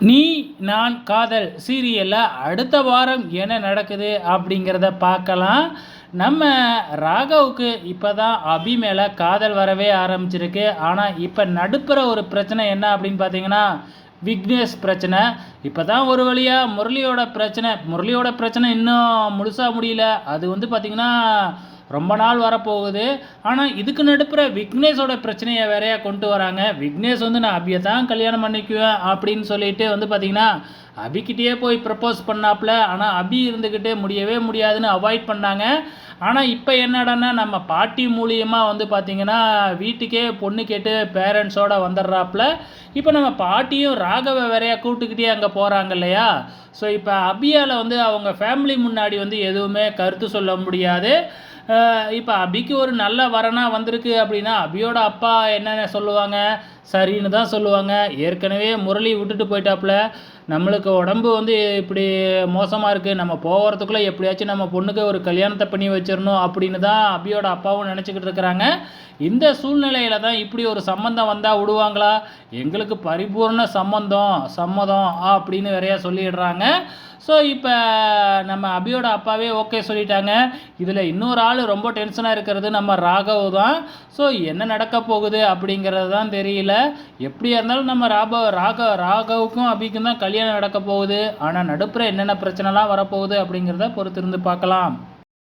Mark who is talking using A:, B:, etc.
A: நீ நான் காதல் சீரியலில் அடுத்த வாரம் என்ன நடக்குது அப்படிங்கிறத பார்க்கலாம். நம்ம ராகவுக்கு இப்போ தான் அபி மேலே காதல் வரவே ஆரம்பிச்சிருக்கு. ஆனால் இப்போ நடுப்புற ஒரு பிரச்சனை என்ன அப்படின்னு பார்த்தீங்கன்னா, விக்னேஷ் பிரச்சனை. இப்போ தான் ஒரு வழியாக முரளியோட பிரச்சனை இன்னும் முழுசாக முடியல. அது வந்து பார்த்திங்கன்னா ரொம்ப நாள் வரப்போகுது. ஆனால் இதுக்கு நடுப்புற விக்னேஷோட பிரச்சனையை வேறையாக கொண்டு வராங்க. விக்னேஷ் வந்து நான் அபியை தான் கல்யாணம் பண்ணிக்குவேன் அப்படின்னு சொல்லிட்டு வந்து பார்த்திங்கன்னா அபிக்கிட்டேயே போய் ப்ரப்போஸ் பண்ணாப்புல. ஆனால் அபி இருந்துக்கிட்டே முடியவே முடியாதுன்னு அவாய்ட் பண்ணாங்க. ஆனால் இப்போ என்னடான்னா நம்ம பாட்டி மூலியமாக வந்து பார்த்திங்கன்னா வீட்டுக்கே பொண்ணு கேட்டு பேரண்ட்ஸோடு வந்துடுறாப்புல. இப்போ நம்ம பாட்டியும் ராகவை வேறையாக கூப்பிட்டுக்கிட்டே அங்கே போகிறாங்க இல்லையா. ஸோ இப்போ அபியால் வந்து அவங்க ஃபேமிலி முன்னாடி வந்து எதுவுமே கருத்து சொல்ல முடியாது. இப்போ அபிக்கு ஒரு நல்ல வரனாக வந்திருக்கு அப்படின்னா அபியோட அப்பா என்னென்ன சொல்லுவாங்க, சரின்னு தான் சொல்லுவாங்க. ஏற்கனவே முரளி விட்டுட்டு போயிட்டாப்புல. நம்மளுக்கு உடம்பு வந்து இப்படி மோசமாக இருக்குது, நம்ம போகிறதுக்குள்ளே எப்படியாச்சும் நம்ம பொண்ணுக்கு ஒரு கல்யாணத்தை பண்ணி வச்சிடணும் அப்படின்னு தான் அபியோட அப்பாவும் நினச்சிக்கிட்டு இருக்கிறாங்க. இந்த சூழ்நிலையில் தான் இப்படி ஒரு சம்மந்தம் வந்தால் விடுவாங்களா, எங்களுக்கு பரிபூர்ண சம்மதம் அப்படின்னு வேறையா சொல்லிடுறாங்க. ஸோ இப்போ நம்ம அபியோட அப்பாவே ஓகே சொல்லிட்டாங்க. இதில் இன்னொரு ஆள் ரொம்ப டென்ஷனாக இருக்கிறது நம்ம ராகவ் தான். ஸோ என்ன நடக்க போகுது அப்படிங்கிறது தான் தெரியல. எப்படியா இருந்தாலும் நம்ம ராகவுக்கும் அபிக்கும் தான் கல்யாணம் நடக்க போகுது. ஆனால் நடுப்புற என்னென்ன பிரச்சனைலாம் வரப்போகுது அப்படிங்கிறத பொறுத்திருந்து பார்க்கலாம்.